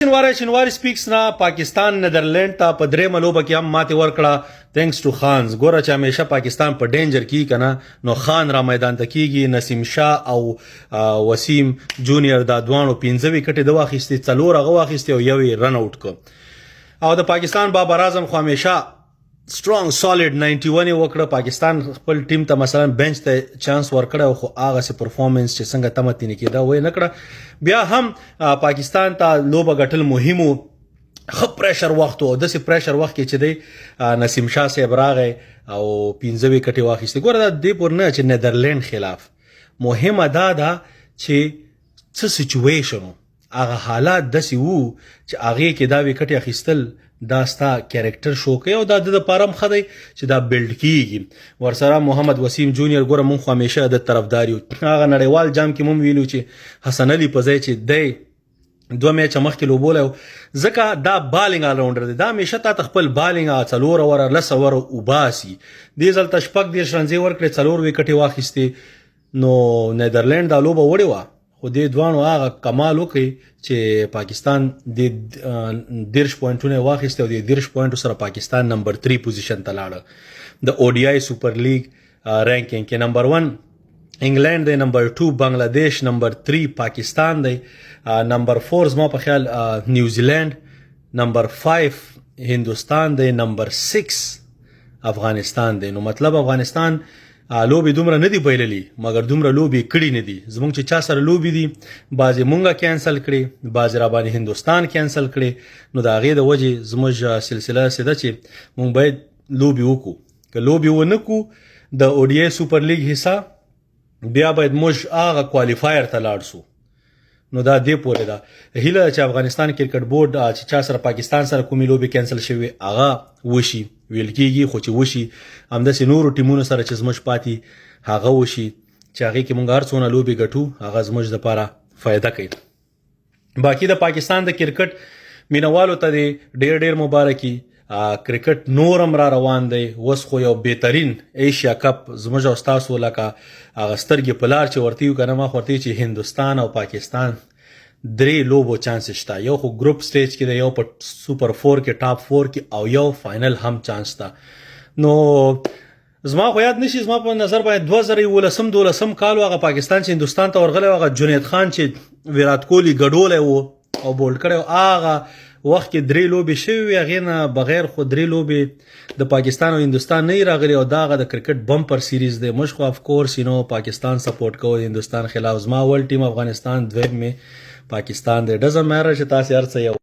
شینواری سپیکس نه پاکستان نیدرلینډ ته په درېیمه لوبه کې هم ماتې ورکړه تھینکس ټو خانز. ګوره چې همیشه پاکستان په ډینجر کې کنه نو خان را میدان ته کیږي. نسیم شاه او وسیم جونیئر دا دوانو 15 وکټې د واخیستې، 4 هغه واخیستې او یو یې رن آوټ کړ. او د پاکستان بابر اعظم خو همیشه سترونګ سالډ 91 وکړه. پاکستان خپل ټیم ته مثلا بنچ ته چانس ورکړ خو هغه سي پرفورمنس چې څنګه تمه تینې کېده وای نه کړه. بیا هم پاکستان ته لوبه ګټل مهمو، خو پریشر وخت او د سي پریشر وخت کې چې دی نسیم شاه صاحب راغی او 15 وکټې واخیستې. ګوره دا دې پور نه چې نیدرلینډ خلاف مهمه دا ده چې څه سچویشن هغه حالات داسې وو چې هغې کې دا وکټې اخیستل دا ستا کیریکټر شو کوي او دا د لپاره هم ښه دی چې دا بلډ کیږي. ورسره محمد وسیم جونیئر ګوره مونږ خو همیشه د طرفدار یو. هغه نړیوال جام کې مونږ ویلو چې حسن علي په ځای چې دی 2 میچه مخکې لوبولی و ځکه دا بالینګ آلراونډر دی. دا همیشه تا ته خپل بالینګ 4 اوره 10 اوره وباسي. دې ځل ته 14 رنزې ورکړې 4 وکټې واخیستې. نو نیدرلینډ دا لوبه وړې وه خو دې دوانو هغه کمال وکړي چې پاکستان د 10 پوینټونه واخیسته او د 10 پوینټو سره پاکستان نمبر 3 پوزیشن ته لاړه. د ODI سپر لیگ رینکینګ کې نمبر 1 انګلند دی، نمبر 2 بنگلاديش، نمبر 3 پاکستان دی، نمبر 4 زما په خیال نیوزیلند، نمبر 5 هندوستان دی، نمبر 6 افغانستان دی. نو مطلب افغانستان لوبي دومره نه دی بایللی مګر دومره لوبي کړي نه دي. زمونږ چې چا سره لوبي دي بعضې مونږه کینسل کړي، بعضې را باندې هندوستان کینسل کړي. نو د هغې د وجې زموږ سلسله سې ده چې مونږ باید لوبي وکړو. که لوبي ونه کړو د ODI سپر لیګ حصه بیا باید موږ هغه کوالیفایر ته لاړ سو. نو دا دې پورې ده هیله چې افغانستان کرکټ بورډ چې چا سره پاکستان سره کومې لوبې کینسل شوي هغه وشي، ویل کېږي خو چې وشي همداسې نورو ټیمونو سره چې زموږ پاتې هغه وشي چې هغې کې موږ هر څونه لوبې ګټو هغه زموږ دپاره فایده کوي. باقي د پاکستان د کرکټ مینوالو ته دې ډېر ډېر مبارکي. کرکټ نور هم را روان دی. اوس خو یو بهترین ایشیا کپ زموږ او ستاسو لکه هغه سترګې په لار چې ورته یو که نه ما خو ورته چې هندوستان او پاکستان 3 لوبو چانس شته. یو خو ګروپ سټیج کې دی، یو په سوپر 4 کې ټاپ 4 کې او یو فاینل هم چانس ده. نو زما خو یاد نشي، زما په نظر باندې 2012 کال هغه پاکستان چې هندوستان ته ورغلی هغه جنید خان چې ویرات کوهلي ګډولی و او بولډ کړی هغه وخت کې 3 لوبې شوي وي. هغې نه بغیر خو 3 لوبې د پاکستان او هندوستان نه راغلي او دا هغه د کرکټ بمپر سیریز دی. موږ خو افکورس پاکستان سپورټ کوو د هندوستان خلاف. زما ول ټیم افغانستان، دویم مې پاکستان دی. ډزنټ میټر چې تاسې هر څه یو